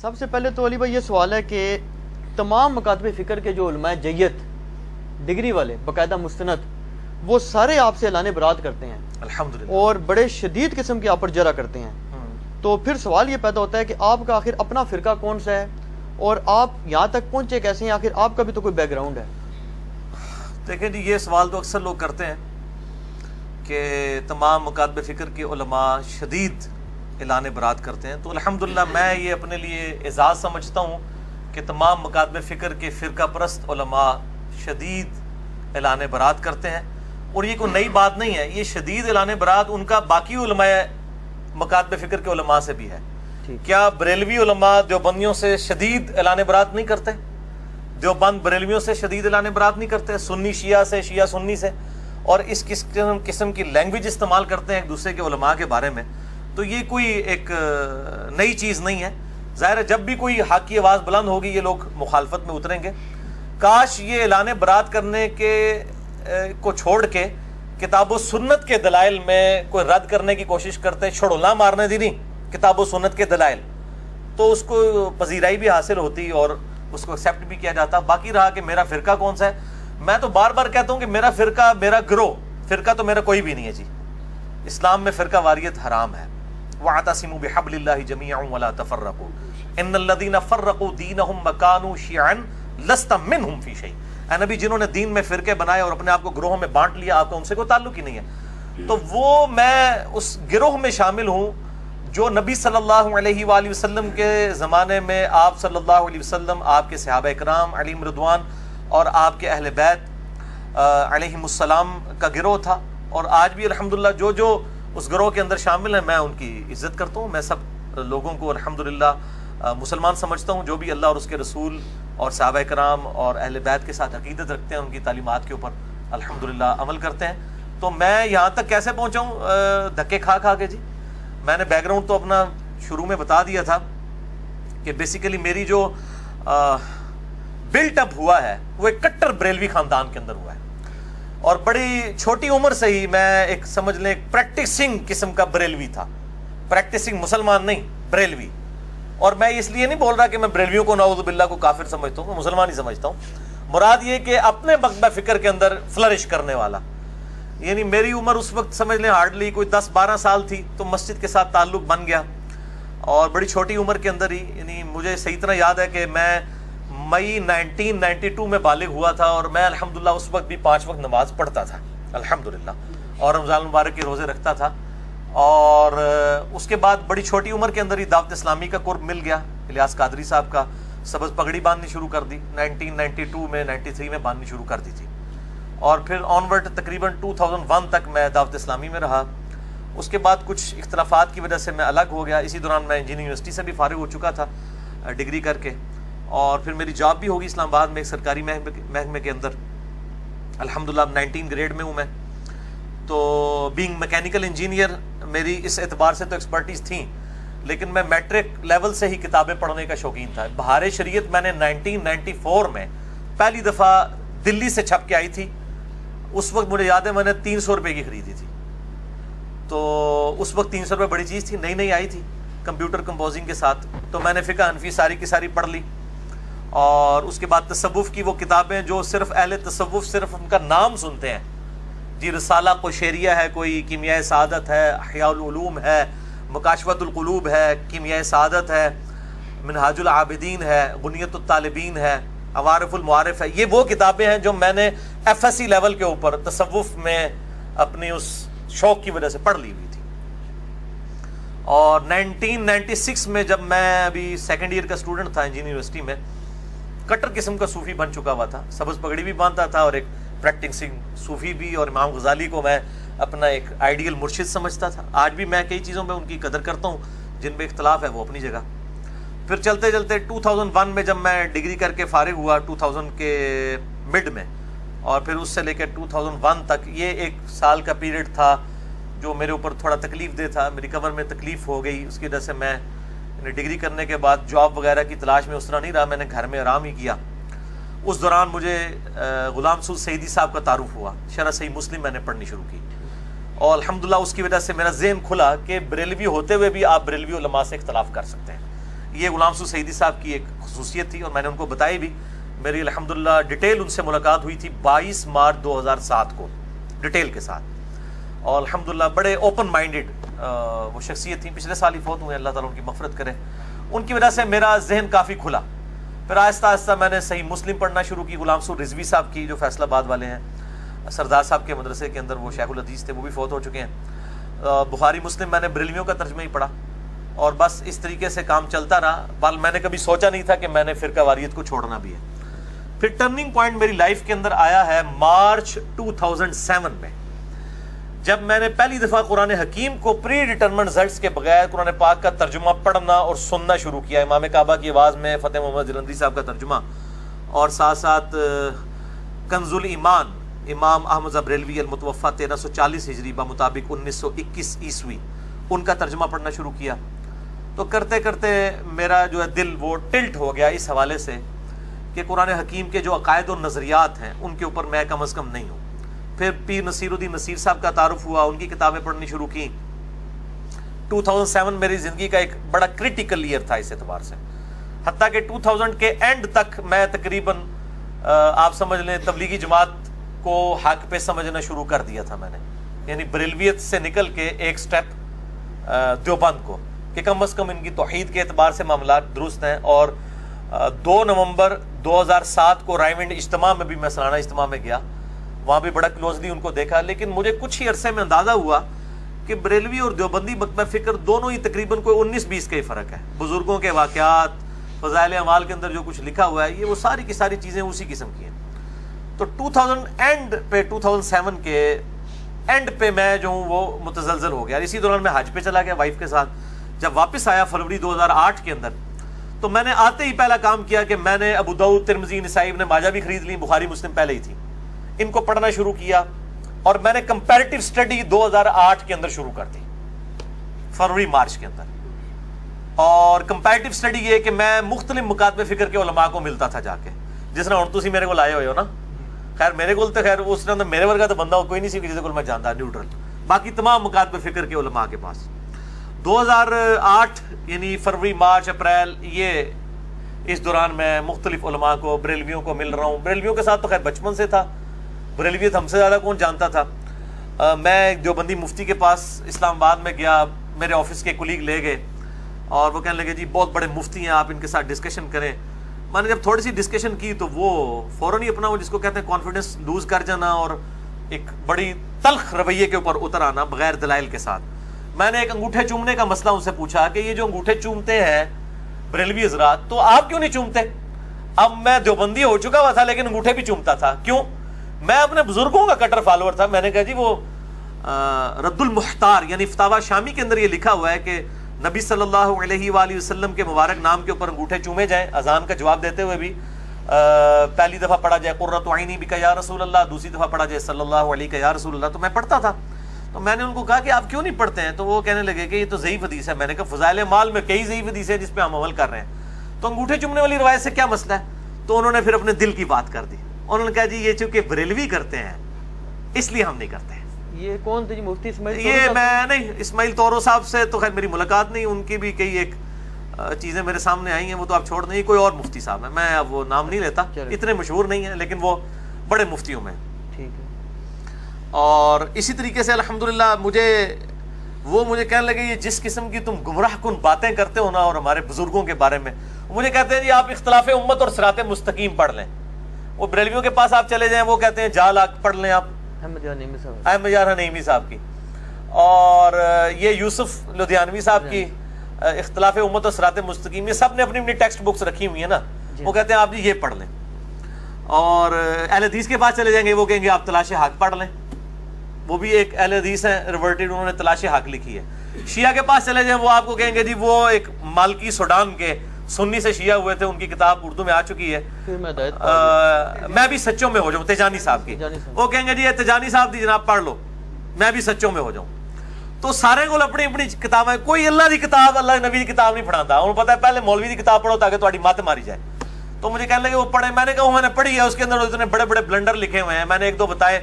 سب سے پہلے تو علی بھائی یہ سوال ہے کہ تمام مکاتب فکر کے جو علماء جیت ڈگری والے باقاعدہ مستند وہ سارے آپ سے اعلان برات کرتے ہیں الحمدللہ، اور بڑے شدید قسم کی آپ پر جرح کرتے ہیں. تو پھر سوال یہ پیدا ہوتا ہے کہ آپ کا آخر اپنا فرقہ کون سا ہے اور آپ یہاں تک پہنچے کیسے ہیں؟ آخر آپ کا بھی تو کوئی بیک گراؤنڈ ہے. دیکھیں جی، یہ سوال تو اکثر لوگ کرتے ہیں کہ تمام مکاتب فکر کے علماء شدید اعلان برات کرتے ہیں. تو الحمدللہ میں یہ اپنے لیے اعزاز سمجھتا ہوں کہ تمام مکاتب فکر کے فرقہ پرست علماء شدید اعلان برات کرتے ہیں. اور یہ کوئی نئی بات نہیں ہے، یہ شدید اعلان برات ان کا باقی علماء مکاتب فکر کے علماء سے بھی ہے. کیا بریلوی علماء دیوبندیوں سے شدید اعلان برات نہیں کرتے؟ دیوبند بریلویوں سے شدید اعلان برات نہیں کرتے؟ سنی شیعہ سے، شیعہ سنی سے، اور اس قسم کی لینگویج استعمال کرتے ہیں ایک دوسرے کے علماء کے بارے میں. تو یہ کوئی ایک نئی چیز نہیں ہے. ظاہر ہے جب بھی کوئی حق کی آواز بلند ہوگی یہ لوگ مخالفت میں اتریں گے. کاش یہ اعلان برات کرنے کے کو چھوڑ کے کتاب و سنت کے دلائل میں کوئی رد کرنے کی کوشش کرتے، چھڑولا مارنے دی نہیں کتاب و سنت کے دلائل، تو اس کو پذیرائی بھی حاصل ہوتی اور اس کو ایکسیپٹ بھی کیا جاتا. باقی رہا کہ میرا فرقہ کون سا ہے، میں تو بار بار کہتا ہوں کہ میرا فرقہ، میرا گروہ، فرقہ تو میرا کوئی بھی نہیں ہے جی. اسلام میں فرقہ واریت حرام ہے. وَاعْتَصِمُوا بِحَبْلِ اللَّهِ جَمِيعًا وَلَا تَفَرَّقُوا إِنَّ الَّذِينَ فَرَّقُوا دِينَهُمْ وَكَانُوا شِيَعًا لَسْتَ مِنْهُمْ فِي شَيْءٍ. اے نبی، جنہوں نے دین میں فرقے بنائے اور اپنے آپ کو گروہوں میں بانٹ لیا، آپ کا ان سے کوئی تعلق ہی نہیں ہے. تو وہ میں اس گروہ میں شامل ہوں جو نبی صلی اللہ علیہ وآلہ وسلم کے زمانے میں آپ صلی اللہ علیہ وسلم، آپ کے صحابہ اکرام علیہم رضوان اور آپ کے اہل بیت علیہم السلام کا گروہ تھا. اور آج بھی الحمدللہ جو اس گروہ کے اندر شامل ہیں میں ان کی عزت کرتا ہوں. میں سب لوگوں کو الحمدللہ مسلمان سمجھتا ہوں جو بھی اللہ اور اس کے رسول اور صحابہ کرام اور اہل بیت کے ساتھ عقیدت رکھتے ہیں، ان کی تعلیمات کے اوپر الحمدللہ عمل کرتے ہیں. تو میں یہاں تک کیسے پہنچا ہوں؟ دھکے کھا کے جی. میں نے بیک گراؤنڈ تو اپنا شروع میں بتا دیا تھا کہ بیسیکلی میری جو بلٹ اپ ہوا ہے وہ ایک کٹر بریلوی خاندان کے اندر ہوا ہے، اور بڑی چھوٹی عمر سے ہی میں ایک سمجھ لیں ایک پریکٹسنگ قسم کا بریلوی تھا. پریکٹسنگ مسلمان نہیں، بریلوی. اور میں اس لیے نہیں بول رہا کہ میں بریلویوں کو نعوذ باللہ کو کافر سمجھتا ہوں، میں مسلمان ہی سمجھتا ہوں. مراد یہ کہ اپنے مکتبہ فکر کے اندر فلرش کرنے والا. یعنی میری عمر اس وقت سمجھ لیں ہارڈلی کوئی 10-12 سال تھی تو مسجد کے ساتھ تعلق بن گیا، اور بڑی چھوٹی عمر کے اندر ہی، یعنی مجھے صحیح طرح یاد ہے کہ میں مئی 1992 میں بالغ ہوا تھا، اور میں الحمدللہ اس وقت بھی 5 وقت نماز پڑھتا تھا الحمدللہ، اور رمضان المبارک کے روزے رکھتا تھا. اور اس کے بعد بڑی چھوٹی عمر کے اندر ہی دعوت اسلامی کا قرب مل گیا. الیاس قادری صاحب کا سبز پگڑی باندھنی شروع کر دی 1992 میں، 93 میں باندھنی شروع کر دی تھی. اور پھر آنورڈ تقریباً 2001 تک میں دعوت اسلامی میں رہا. اس کے بعد کچھ اختلافات کی وجہ سے میں الگ ہو گیا. اسی دوران میں انجینئرنگ یونیورسٹی سے بھی فارغ ہو چکا تھا ڈگری کر کے، اور پھر میری جاب بھی ہوگی اسلام آباد میں ایک سرکاری محکمے کے اندر. الحمدللہ 19 گریڈ میں ہوں میں. تو بینگ میکینیکل انجینئر میری اس اعتبار سے تو ایکسپرٹیز تھیں، لیکن میں میٹرک لیول سے ہی کتابیں پڑھنے کا شوقین تھا. بہار شریعت میں نے 1994 میں پہلی دفعہ دلی سے چھپ کے آئی تھی. اس وقت مجھے یاد ہے میں نے 300 روپے کی خریدی تھی. تو اس وقت 300 روپے بڑی چیز تھی، نئی آئی تھی کمپیوٹر کمپوزنگ کے ساتھ. تو میں نے فقہ حنفی ساری کی ساری پڑھ لی. اور اس کے بعد تصوف کی وہ کتابیں جو صرف اہل تصوف صرف ان کا نام سنتے ہیں جی، رسالہ قشیریہ ہے، کوئی کیمیائے سعادت ہے، احیاء العلوم ہے، مکاشفۃ القلوب ہے، کیمیائے سعادت ہے، منہاج العابدین ہے، غنیۃ الطالبین ہے، عوارف المعارف ہے. یہ وہ کتابیں ہیں جو میں نے ایف ایس سی لیول کے اوپر تصوف میں اپنی اس شوق کی وجہ سے پڑھ لی ہوئی تھی. اور 1996 میں جب میں ابھی سیکنڈ ایئر کا اسٹوڈنٹ تھا انجینئرنگ یونیورسٹی میں، کٹر قسم کا صوفی بن چکا ہوا تھا. سبز پگڑی بھی باندھتا تھا اور ایک پریکٹسنگ صوفی بھی، اور امام غزالی کو میں اپنا ایک آئیڈیل مرشد سمجھتا تھا. آج بھی میں کئی چیزوں میں ان کی قدر کرتا ہوں، جن میں اختلاف ہے وہ اپنی جگہ. پھر چلتے 2001 میں جب میں ڈگری کر کے فارغ ہوا 2000 کے مڈ میں، اور پھر اس سے لے کے 2001 تک یہ 1 سال کا پیریڈ تھا جو میرے اوپر تھوڑا تکلیف دہ تھا. میری کمر میں تکلیف ہو گئی، اس کی وجہ سے میں ڈگری کرنے کے بعد جاب وغیرہ کی تلاش میں اس طرح نہیں رہا، میں نے گھر میں آرام ہی کیا. اس دوران مجھے غلام سعود سعیدی صاحب کا تعارف ہوا. شرح صحیح مسلم میں نے پڑھنی شروع کی، اور الحمدللہ اس کی وجہ سے میرا ذہن کھلا کہ بریلوی ہوتے ہوئے بھی آپ بریلوی علماء سے اختلاف کر سکتے ہیں. یہ غلام رسول سعیدی صاحب کی ایک خصوصیت تھی اور میں نے ان کو بتائی بھی. میری الحمدللہ ڈیٹیل ان سے ملاقات ہوئی تھی 22 مارچ 2007 کو ڈیٹیل کے ساتھ, اور الحمدللہ بڑے اوپن مائنڈڈ وہ شخصیت تھی. پچھلے سال ہی فوت ہوئے, اللہ تعالیٰ ان کی مغفرت کرے. ان کی وجہ سے میرا ذہن کافی کھلا. پھر آہستہ آہستہ میں نے صحیح مسلم پڑھنا شروع کی. غلام رسول رضوی صاحب کی جو فیصل آباد والے ہیں, سردار صاحب کے مدرسے کے اندر وہ شیخ الحدیث تھے, وہ بھی فوت ہو چکے ہیں. بخاری مسلم میں نے بریلویوں کا ترجمہ ہی پڑھا, اور بس اس طریقے سے کام چلتا رہا. بال میں نے کبھی سوچا نہیں تھا کہ میں نے فرقہ واریت کو چھوڑنا بھی ہے. پھر ٹرننگ پوائنٹ میری لائف کے اندر آیا ہے مارچ 2007 میں, جب میں نے پہلی دفعہ قرآن حکیم کو پری ڈیٹرمنٹ رزلٹس کے بغیر قرآن پاک کا ترجمہ پڑھنا اور سننا شروع کیا. امام کعبہ کی آواز میں فتح محمد جلندری صاحب کا ترجمہ, اور ساتھ ساتھ کنز الایمان امام احمد بریلوی المتوفی 1340 ہجری بمطابق 1921 عیسوی, ان کا ترجمہ پڑھنا شروع کیا. تو کرتے کرتے میرا جو ہے دل وہ ٹلٹ ہو گیا اس حوالے سے کہ قرآن حکیم کے جو عقائد و نظریات ہیں ان کے اوپر میں کم از کم نہیں ہوں. پھر پیر نصیر الدین نصیر صاحب کا تعارف ہوا, ان کی کتابیں پڑھنی شروع کی. 2007 میری زندگی کا ایک بڑا کریٹیکل ایئر تھا اس اعتبار سے, حتیٰ کہ 2000 کے اینڈ تک میں تقریباً آپ سمجھ لیں تبلیغی جماعت کو حق پہ سمجھنا شروع کر دیا تھا میں نے, یعنی بریلویت سے نکل کے ایک سٹیپ دیوبند کو, کہ کم از کم ان کی توحید کے اعتبار سے معاملات درست ہیں. اور 2 نومبر 2007 کو رائمنڈ اجتماع میں بھی میں سالانہ اجتماع میں گیا, وہاں بھی بڑا کلوزلی ان کو دیکھا. لیکن مجھے کچھ ہی عرصے میں اندازہ ہوا کہ بریلوی اور دیوبندی مکتبہ فکر دونوں ہی تقریباً کوئی 19-20 کا ہی فرق ہے. بزرگوں کے واقعات, فضائل اعمال کے اندر جو کچھ لکھا ہوا ہے, یہ وہ ساری کی ساری چیزیں اسی قسم کی ہیں. تو 2007 کے اینڈ پہ میں جو ہوں وہ متزلزل ہو گیا. اسی دوران میں حج پہ چلا گیا وائف کے ساتھ. جب واپس آیا فروری 2008 کے اندر, تو میں نے آتے ہی پہلا کام کیا کہ میں نے ابو داؤد, ترمذی, نسائی, ابن ماجہ بھی خرید لی, بخاری مسلم پہلے ہی تھی, ان کو پڑھنا شروع کیا. اور میں نے کمپیریٹیو سٹڈی 2008 کے اندر شروع کر دی, فروری مارچ کے اندر. اور کمپیریٹیو سٹڈی یہ کہ میں مختلف مکاتب فکر کے علماء کو ملتا تھا جا کے, جس طرح ہوں تسی میرے کو آئے ہوئے ہو نا. خیر میرے کو تو خیر اس طرح میرے ورگا تو بندہ کوئی نہیں سی جس کو میں جانتا, نیوٹرل. باقی تمام مکاتب فکر کے علماء کے پاس 2008 یعنی فروری, مارچ, اپریل, یہ اس دوران میں مختلف علماء کو, بریلویوں کو مل رہا ہوں. بریلویوں کے ساتھ تو خیر بچپن سے تھا, بریلویت ہم سے زیادہ کون جانتا تھا. میں دیوبندی مفتی کے پاس اسلام آباد میں گیا, میرے آفس کے کولیگ لے گئے اور وہ کہنے لگے جی بہت بڑے مفتی ہیں, آپ ان کے ساتھ ڈسکشن کریں. میں نے جب تھوڑی سی ڈسکشن کی تو وہ فوراً ہی اپنا وہ جس کو کہتے ہیں کانفیڈنس لوز کر جانا اور ایک بڑی تلخ رویے کے اوپر اتر آنا بغیر دلائل کے ساتھ. میں نے ایک انگوٹھے چومنے کا مسئلہ ان سے پوچھا کہ یہ جو انگوٹھے چومتے ہیں بریلوی حضرات, تو آپ کیوں نہیں چومتے؟ اب میں دیوبندی ہو چکا ہوا تھا لیکن انگوٹھے بھی چومتا تھا. کیوں؟ میں اپنے بزرگوں کا کٹر فالوور تھا. میں نے کہا جی وہ رد المحتار یعنی فتاوی شامی کے اندر یہ لکھا ہوا ہے کہ نبی صلی اللہ علیہ وآلہ وسلم کے مبارک نام کے اوپر انگوٹھے چومے جائیں, اذان کا جواب دیتے ہوئے بھی. پہلی دفعہ پڑھا جائے قرۃ عینی بک یا رسول اللہ, دوسری دفعہ پڑھا جائے صلی اللہ علیہ یا رسول اللہ. تو میں پڑھتا تھا. تو میں نے ان کو کہا کہ آپ کیوں نہیں پڑھتے ہیں؟ تو وہ کہنے لگے کہ یہ تو ضعیف حدیث ہے. میں نے کہا فضائل اعمال میں کئی ضعیف حدیث ہیں جس پہ ہم عمل کر رہے ہیں, تو انگوٹھے چومنے والی روایت سے کیا مسئلہ ہے؟ تو انہوں نے پھر اپنے دل کی بات کر دی. انہوں نے کہا جی یہ چونکہ بریلوی کرتے ہیں اس لیے ہم نہیں کرتے. یہ کون تھے جی؟ مفتی اسماعیل؟ یہ میں نہیں, اسماعیل طورو صاحب سے تو خیر میری ملاقات نہیں, ان کی بھی کئی ایک چیزیں میرے سامنے آئی ہیں, وہ تو آپ چھوڑ دیں. کوئی اور مفتی صاحب ہے, میں اب وہ نام نہیں لیتا, اتنے مشہور نہیں ہیں لیکن وہ بڑے مفتیوں میں. ٹھیک ہے. اور اسی طریقے سے الحمدللہ مجھے کہنے لگے یہ جس قسم کی تم گمراہ کن باتیں کرتے ہو نا اور ہمارے بزرگوں کے بارے میں, مجھے کہتے ہیں جی آپ اختلاف امت اور صراط مستقیم پڑھ لیں. وہ بریلویوں کے پاس آپ چلے جائیں, وہ کہتے ہیں جال پڑھ لیں آپ احمد یار نعیمی صاحب کی, اور یہ یوسف لدھیانوی صاحب کی اختلاف امت اور صراط مستقیم, یہ سب نے اپنی اپنی ٹیکسٹ بکس رکھی ہوئی ہیں نا. وہ کہتے ہیں آپ جی یہ پڑھ لیں. اور اہل حدیث کے پاس چلے جائیں گے, وہ کہیں گے آپ تلاش حق پڑھ لیں. وہ بھی ایک اہل حدیث ہیں ریورٹڈ, انہوں نے تلاش حق لکھی ہے. شیعہ کے پاس چلے جائیں, وہ آپ کو کہیں گے جی وہ ایک مالکی سوڈان کے سنی سے شیعہ ہوئے تھے, ان کی کتاب اردو میں آ چکی ہے, میں بھی سچوں میں ہو جاؤں, تیجانی صاحب کی. وہ کہیں گے جی یہ تیجانی صاحب دی جناب پڑھ لو, میں بھی سچوں میں ہو جاؤں. تو سارے کو اپنی اپنی کتابیں, کوئی اللہ دی کتاب اللہ نبی دی کتاب نہیں پڑھاتا. انہوں پتا ہے پہلے مولوی دی کتاب پڑھو تاکہ تمہاری مت ماری جائے. تو مجھے کہنے لگے وہ پڑھے. میں نے کہا میں نے پڑھی ہے, اس کے اندر اتنے بڑے بڑے بلنڈر لکھے ہوئے ہیں. میں نے ایک دو بتائے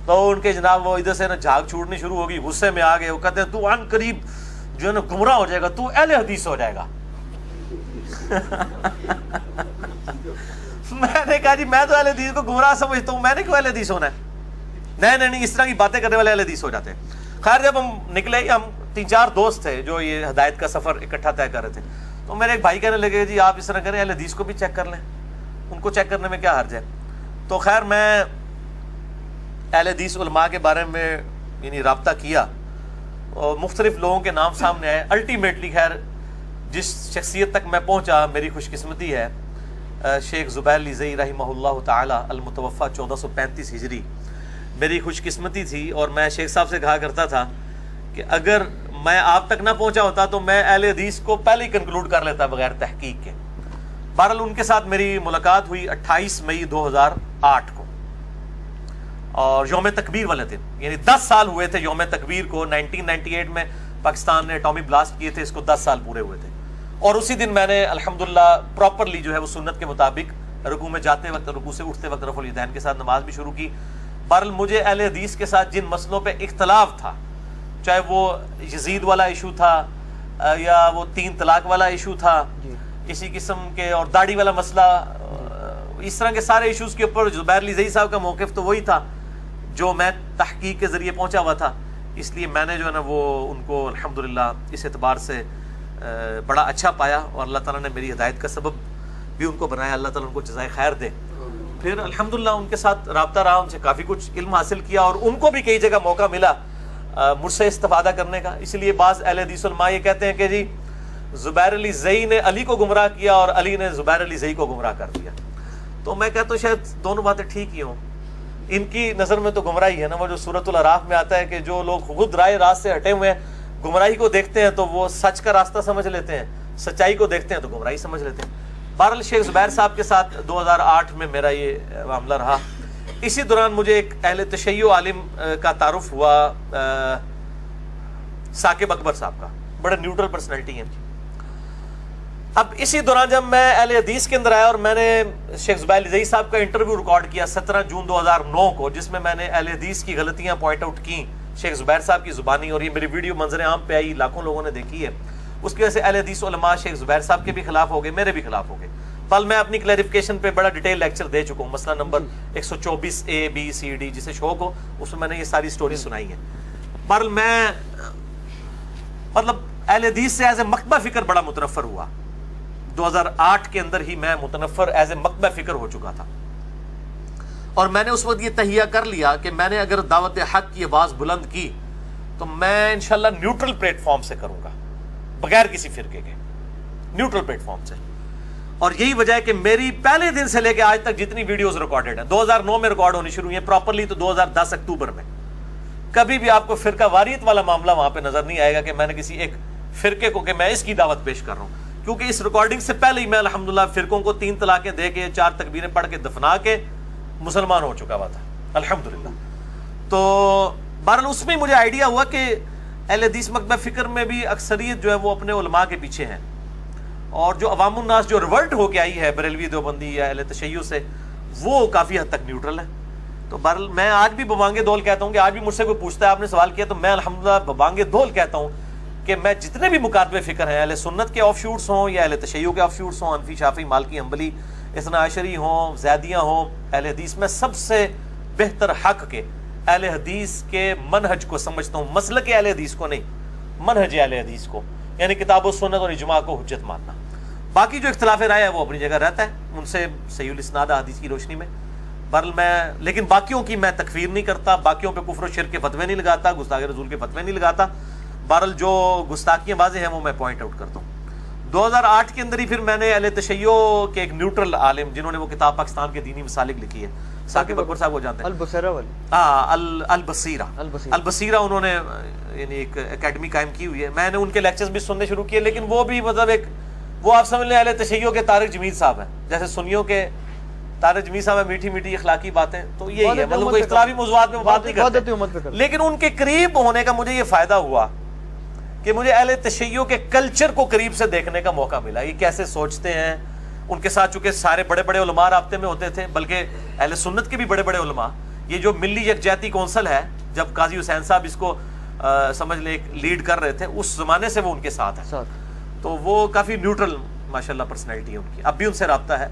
تو ان کے جناب وہ ادھر سے نا جھاگ چھوٹنی شروع ہوگی, غصے میں آ گئے. وہ کہتے ہیں تو عن قریب جو ہے نا گمراہ ہو جائے گا, تو اہل حدیث ہو جائے گا. میں نے کہا جی میں تو اہل حدیث کو گمراہ سمجھتا ہوں، میں نے کیوں اہل حدیث ہونا ہے؟ نہیں اس طرح کی باتیں کرنے والے اہل حدیث ہو جاتے ہیں۔ خیر جب ہم نکلے، ہم 3-4 دوست تھے جو یہ ہدایت کا سفر اکٹھا طے کر رہے تھے، تو میرے ایک بھائی کہنے لگے جی آپ اس طرح کریں، اہل حدیث کو بھی چیک کر لیں، ان کو چیک کرنے میں کیا حرج ہے؟ تو خیر میں اہل حدیث علماء کے بارے میں یعنی رابطہ کیا اور مختلف لوگوں کے نام سامنے آئے۔ الٹیمیٹلی خیر جس شخصیت تک میں پہنچا، میری خوش قسمتی ہے، شیخ زبیر علی زئی رحمہ اللہ تعالی المتوفی 1435 ہجری میری خوش قسمتی تھی، اور میں شیخ صاحب سے کہا کرتا تھا کہ اگر میں آپ تک نہ پہنچا ہوتا تو میں اہل حدیث کو پہلے ہی کنکلوڈ کر لیتا بغیر تحقیق کے۔ بہرحال ان کے ساتھ میری ملاقات ہوئی 28 مئی 2008 کو، اور یوم تکبیر والے دن، یعنی 10 سال ہوئے تھے یوم تکبیر کو۔ 1998 میں پاکستان نے اٹامی بلاسٹ کیے تھے، اس کو 10 سال پورے ہوئے تھے، اور اسی دن میں نے الحمدللہ پراپرلی جو ہے وہ سنت کے مطابق رکوع میں جاتے وقت، رکوع سے اٹھتے وقت رفع الیدین کے ساتھ نماز بھی شروع کی۔ بہرحال مجھے اہل حدیث کے ساتھ جن مسئلوں پہ اختلاف تھا، چاہے وہ یزید والا ایشو تھا یا وہ 3 طلاق والا ایشو تھا، اسی قسم کے، اور داڑھی والا مسئلہ، اس طرح کے سارے ایشوز کے اوپر زبیر علی زئی صاحب کا موقف تو وہی تھا جو میں تحقیق کے ذریعے پہنچا ہوا تھا۔ اس لیے میں نے جو ہے نا وہ ان کو الحمدللہ اس اعتبار سے بڑا اچھا پایا، اور اللہ تعالیٰ نے میری ہدایت کا سبب بھی ان کو بنایا، اللہ تعالیٰ ان کو جزائے خیر دے۔ پھر الحمدللہ ان کے ساتھ رابطہ رہا، ان سے کافی کچھ علم حاصل کیا، اور ان کو بھی کئی جگہ موقع ملا مجھ سے استفادہ کرنے کا۔ اس لیے بعض اہل حدیث علماء یہ کہتے ہیں کہ جی زبیر علی زئی نے علی کو گمراہ کیا اور علی نے زبیر علی زئی کو گمراہ کر دیا، تو میں کہتا ہوں شاید دونوں باتیں ٹھیک ہی ہوں۔ ان کی نظر میں تو گمراہی ہے نا، وہ جو سورۃ الاعراف میں آتا ہے کہ جو لوگ خود رائے راست سے ہٹے ہوئے ہیں، گمراہی کو دیکھتے ہیں تو وہ سچ کا راستہ سمجھ لیتے ہیں، سچائی کو دیکھتے ہیں تو گمراہی سمجھ لیتے ہیں۔ بہرحال شیخ زبیر صاحب کے ساتھ 2008 میں میرا یہ معاملہ رہا۔ اسی دوران مجھے ایک اہل تشیع عالم کا تعارف ہوا، ثاقب اکبر صاحب کا، بڑے نیوٹرل پرسنالٹی ہیں۔ اب اسی دوران جب میں اہل حدیث کے اندر آیا اور میں نے شیخ زبیر علی زئی صاحب کا انٹرویو ریکارڈ کیا 17 جون 2009 کو، جس میں میں نے اہل حدیث کی غلطیاں پوائنٹ آؤٹ کی شیخ زبیر صاحب کی زبانی، اور یہ میری ویڈیو منظر عام پہ آئی، لاکھوں لوگوں نے دیکھی ہے۔ اس کی وجہ سے اہل حدیث علماء شیخ زبیر صاحب کے بھی خلاف ہو گئے، میرے بھی خلاف ہو گئے۔ پل میں اپنی کلیریفیکیشن پہ بڑا ڈیٹیل لیکچر دے چکا ہوں، مسئلہ number 124 A B C D، جسے شوق ہو اس میں میں نے یہ ساری سٹوری سنائی ہے۔ بہرحال میں مطلب اہل حدیث سے ایز اے مکتبہ فکر بڑا متنفر ہوا، 2008 کے اندر ہی میں متنفر ایز اے مکتبہ فکر ہو چکا تھا، اور میں نے اس وقت یہ تہیہ کر لیا کہ میں نے اگر دعوت حق کی آواز بلند کی تو میں انشاءاللہ نیوٹرل پلیٹ فارم سے کروں گا، بغیر کسی فرقے کے، نیوٹرل پلیٹ فارم سے۔ اور یہی وجہ ہے کہ میری پہلے دن سے لے کے آج تک جتنی ویڈیوز ریکارڈڈ ہیں، 2009 میں ریکارڈ ہونی شروع ہوئی ہیں پراپرلی تو 2010 اکتوبر میں، کبھی بھی آپ کو فرقہ واریت والا معاملہ وہاں پہ نظر نہیں آئے گا کہ میں نے کسی ایک فرقے کو کہ میں اس کی دعوت پیش کر رہا ہوں، کیونکہ اس ریکارڈنگ سے پہلے ہی میں الحمدللہ فرقوں کو 3 طلاقیں دے کے 4 تکبیریں پڑھ کے دفنا کے مسلمان ہو چکا ہوا تھا الحمدللہ۔ تو بہرحال اس میں مجھے آئیڈیا ہوا کہ اہل حدیث مکتبہ فکر میں بھی اکثریت جو ہے وہ اپنے علماء کے پیچھے ہیں، اور جو عوام الناس جو ریولٹ ہو کے آئی ہے بریلوی دیوبندی یا اہل تشیع سے، وہ کافی حد تک نیوٹرل ہے۔ تو بہرحال میں آج بھی ببانگ دول کہتا ہوں کہ آج بھی مجھ سے کوئی پوچھتا ہے آپ نے سوال کیا تو میں الحمدللہ ببانگ دول کہتا ہوں کہ میں جتنے بھی مکاتبے فکر ہیں، اہل سنت کے آف شوٹس ہوں یا اہل تشیع کے آف شوٹس ہوں، حنفی شافعی مالکی حنبلی اثنا عشری ہوں، زیدیاں ہوں، اہل حدیث میں سب سے بہتر حق کے اہل حدیث کے منہج کو سمجھتا ہوں، مسلک اہل حدیث کو نہیں، منہج اہل حدیث کو، یعنی کتاب و سنت اور اجماع کو حجت ماننا۔ باقی جو اختلاف رائے ہے وہ اپنی جگہ رہتا ہے، ان سے صحیح الاسناد حدیث کی روشنی میں۔ بہرحال میں لیکن باقیوں کی میں تکفیر نہیں کرتا، باقیوں پہ کفر و شرک کے فتوے نہیں لگاتا، گستاخی رسول کے فتوے نہیں لگاتا۔ بہرحال جو گستاخیاں واضح ہیں وہ میں پوائنٹ آؤٹ کرتا ہوں۔ 2008 کے اندر ہی پھر میں نے اہل تشیع کے ایک نیوٹرل عالم جنہوں نے وہ کتاب پاکستان کے دینی مسالک لکھی ہے، ثاقب اکبر صاحب وہ جانتے ہیں، البصیرہ والی، البصیرہ انہوں نے یعنی ایک اکیڈمی قائم کی ہوئی ہے۔ میں نے ان کے لیکچرز بھی سننے شروع کیے، لیکن وہ بھی مطلب ایک وہ آپ سمجھ لیں اہل تشیع کے طارق جمیل صاحب ہیں، جیسے سنیوں کے طارق جمیل صاحب ہیں، میٹھی میٹھی اخلاقی باتیں، تو یہی ہے، مطلب کوئی اختلافی موضوعات میں بات نہیں کرتے، لیکن ان کے قریب ہونے کا مجھے یہ فائدہ ہوا کہ مجھے اہل تشیع کے کلچر کو قریب سے دیکھنے کا موقع ملا، یہ کیسے سوچتے ہیں۔ ان کے ساتھ چونکہ سارے بڑے بڑے علماء رابطے میں ہوتے تھے، بلکہ اہل سنت کے بھی بڑے بڑے علماء، یہ جو ملی یکجہتی کونسل ہے، جب قاضی حسین صاحب اس کو سمجھ لیں لیڈ کر رہے تھے، اس زمانے سے وہ ان کے ساتھ ہیں، تو وہ کافی نیوٹرل ماشاءاللہ پرسنالٹی ہے ان کی، اب بھی ان سے رابطہ ہے،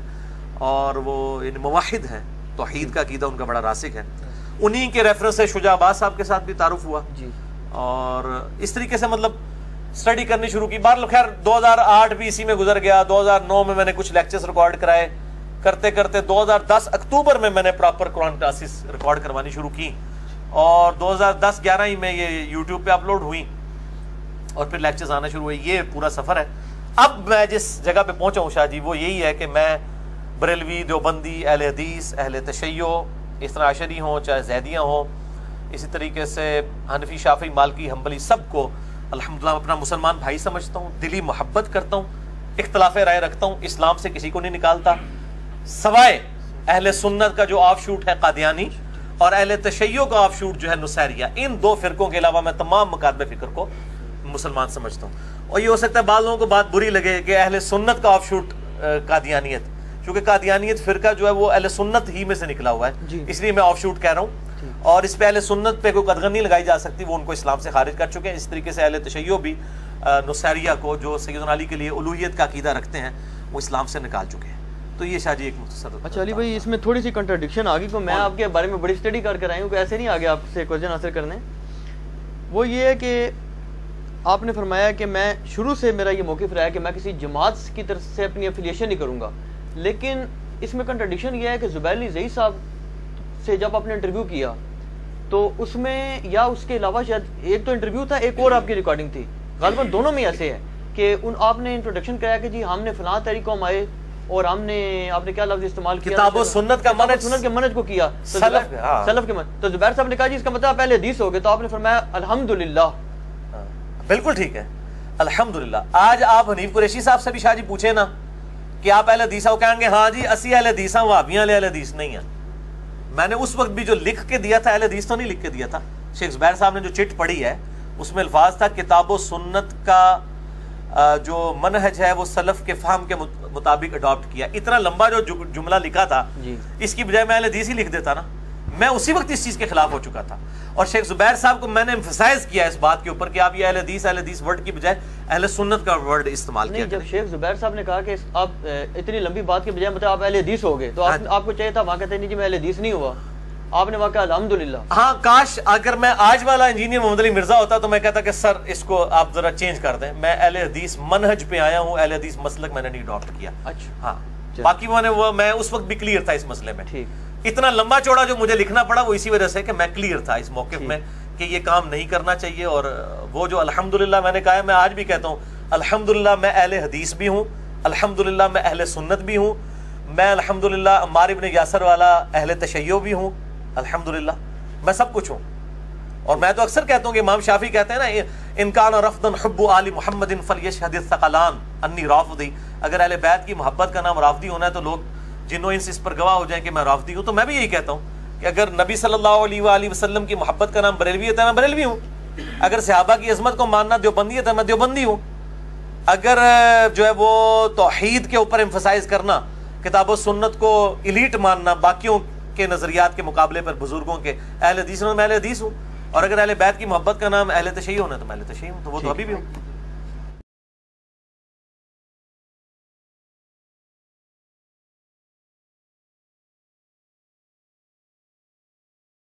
اور وہ موحد ہیں، توحید کا عقیدہ ان کا بڑا راسخ ہے. انہی کے ریفرنس سے شجاع عباس صاحب کے ساتھ بھی تعارف ہوا جی، اور اس طریقے سے مطلب اسٹڈی کرنی شروع کی. بہرحال خیر 2008 بھی اسی میں گزر گیا. 2009 میں نے کچھ لیکچرز ریکارڈ کرائے، کرتے کرتے 2010 اکتوبر میں نے پراپر قرآن کلاسز ریکارڈ کروانی شروع کی، اور 2010-11 ہی میں یہ یوٹیوب پہ اپلوڈ ہوئی، اور پھر لیکچرز آنا شروع ہوئے. یہ پورا سفر ہے. اب میں جس جگہ پہ پہنچا ہوں شاہ جی وہ یہی ہے کہ میں بریلوی، دیوبندی، اہل حدیث، اہل تشیع، اثنا عشری ہوں چاہے زیدیاں ہوں، اسی طریقے سے حنفی، شافعی، مالکی، حنبلی، سب کو الحمدللہ اپنا مسلمان بھائی سمجھتا ہوں، دلی محبت کرتا ہوں، اختلاف رائے رکھتا ہوں، اسلام سے کسی کو نہیں نکالتا، سوائے اہل سنت کا جو آف شوٹ ہے قادیانی، اور اہل تشیع کا آف شوٹ جو ہے نصیریہ. ان دو فرقوں کے علاوہ میں تمام مکاتب فکر کو مسلمان سمجھتا ہوں. اور یہ ہو سکتا ہے بعض لوگوں کو بات بری لگے کہ اہل سنت کا آف شوٹ قادیانیت، کیونکہ قادیانیت فرقہ جو ہے وہ اہل سنت ہی میں سے نکلا ہوا ہے، اس لیے میں آف شوٹ کہہ رہا ہوں، اور اس پہ اہل سنت پہ کوئی قدغن نہیں لگائی جا سکتی، وہ ان کو اسلام سے خارج کر چکے ہیں. اس طریقے سے اہل تشیع بھی نصیریہ کو جو سیدنا علی کے لیے الوہیت کا عقیدہ رکھتے ہیں وہ اسلام سے نکال چکے ہیں. تو یہ شاہ جی ایک مختصر. اچھا علی بھائی، اس میں تھوڑی سی کنٹرڈکشن آ گئی، کو میں آپ کے بارے میں بڑی اسٹڈی کر آئی ہوں کہ ایسے نہیں آگے آپ سے کویسچن آنسر کرنے. وہ یہ ہے کہ آپ نے فرمایا کہ میں شروع سے میرا یہ موقف رہا ہے کہ میں کسی جماعت کی طرف سے اپنی افیلیشن نہیں کروں گا، لیکن اس میں کنٹرڈکشن یہ ہے کہ زبیر علی زئی صاحب سے جب آپ نے انٹرویو کیا تو اس میں، یا اس کے علاوہ شاید ایک تو انٹرویو تھا، ایک اور آپ کی ریکارڈنگ تھی، غالباً دونوں میں ایسے ہے کہ آپ نے انٹروڈکشن کرایا کہ جی ہم نے فلاں تحریک کو ہم آئے، اور آپ نے کیا لفظ استعمال کیا، کتاب و سنت کا منہج، سنت کے منہج کو کیا، سلف کے منہج. تو زبیر صاحب نے کہا جی اس کا مطلب پہلے حدیث ہو گئے، تو آپ نے فرمایا الحمدللہ. بالکل ٹھیک ہے، الحمدللہ. آج آپ حنیف قریشی صاحب سے بھی شاہ جی پوچھیں نا کہ آپ اہل حدیث ہو، کہیں گے ہاں جی اسی اہل حدیث ہیں، وہابیاں اہل حدیث نہیں ہیں. میں نے اس وقت بھی جو لکھ کے دیا تھا، اہل حدیث تو نہیں لکھ کے دیا تھا. شیخ زبیر صاحب نے جو چٹ پڑھی ہے اس میں الفاظ تھا کتاب و سنت کا جو منہج ہے وہ سلف کے فہم کے مطابق اڈاپٹ کیا. اتنا لمبا جو جملہ لکھا تھا اس کی بجائے میں اہل حدیث ہی لکھ دیتا نا. میں اسی وقت اس چیز کے خلاف ہو چکا تھا، اور شیخ زبیر صاحب کو میں نے ایمفسائز کیا اس بات کے اوپر کہ آپ یہ اہل حدیث ورڈ کی بجائے اہل سنت کا ورڈ استعمال کیا. جب شیخ زبیر صاحب نے کہا کہ آپ اتنی لمبی بات کے بجائے مطلب آپ اہل حدیث ہو گئے، تو آپ کو چاہیے تھا وہاں کہتے نہیں جی میں اہل حدیث نہیں ہوا، آپ نے وہاں کہا الحمدللہ. ہاں کاش اگر میں آج والا انجینئر محمد علی مرزا ہوتا تو میں کہتا کہ سر اس کو آپ ذرا چینج کر دیں، میں اہل حدیث منہج پہ آیا ہوں، اہل حدیث مسلک میں نے نہیں اڈاپٹ کیا. اچھا ہاں، باقی میں اس وقت بھی کلیئر تھا اس مسئلے میں. اتنا لمبا چوڑا جو مجھے لکھنا پڑا وہ اسی وجہ سے کہ میں کلیئر تھا اس موقف میں کہ یہ کام نہیں کرنا چاہیے. اور وہ جو الحمدللہ میں نے کہا ہے، میں آج بھی کہتا ہوں الحمدللہ میں اہل حدیث بھی ہوں، الحمدللہ میں اہل سنت بھی ہوں، میں الحمدللہ عمار ابن یاسر والا اہل تشیع بھی ہوں، الحمدللہ میں سب کچھ ہوں. اور میں تو اکثر کہتا ہوں کہ امام شافعی کہتے ہیں نا ان کان رفضا حب آل محمد فلیشهد الثقلان انی رافضی. اگر اہل بیت کی محبت کا نام رافضی ہونا ہے تو لوگ جنوں انس اس پر گواہ ہو جائیں کہ میں رافضی ہوں. تو میں بھی یہی کہتا ہوں کہ اگر نبی صلی اللہ علیہ وآلہ وسلم کی محبت کا نام بریلویت ہے میں بریلوی ہوں، اگر صحابہ کی عظمت کو ماننا دیوبندیت ہے میں دیوبندی ہوں، اگر جو ہے وہ توحید کے اوپر ایمفسائز کرنا، کتاب و سنت کو ایلیٹ ماننا باقیوں کے نظریات کے مقابلے پر بزرگوں کے، اہل حدیث میں اہل حدیث ہوں، اور اگر اہل بیت کی محبت کا نام اہل تشیع ہونا تو میں اہل تشیع ہوں. تو وہ تو ابھی بھی ہوں.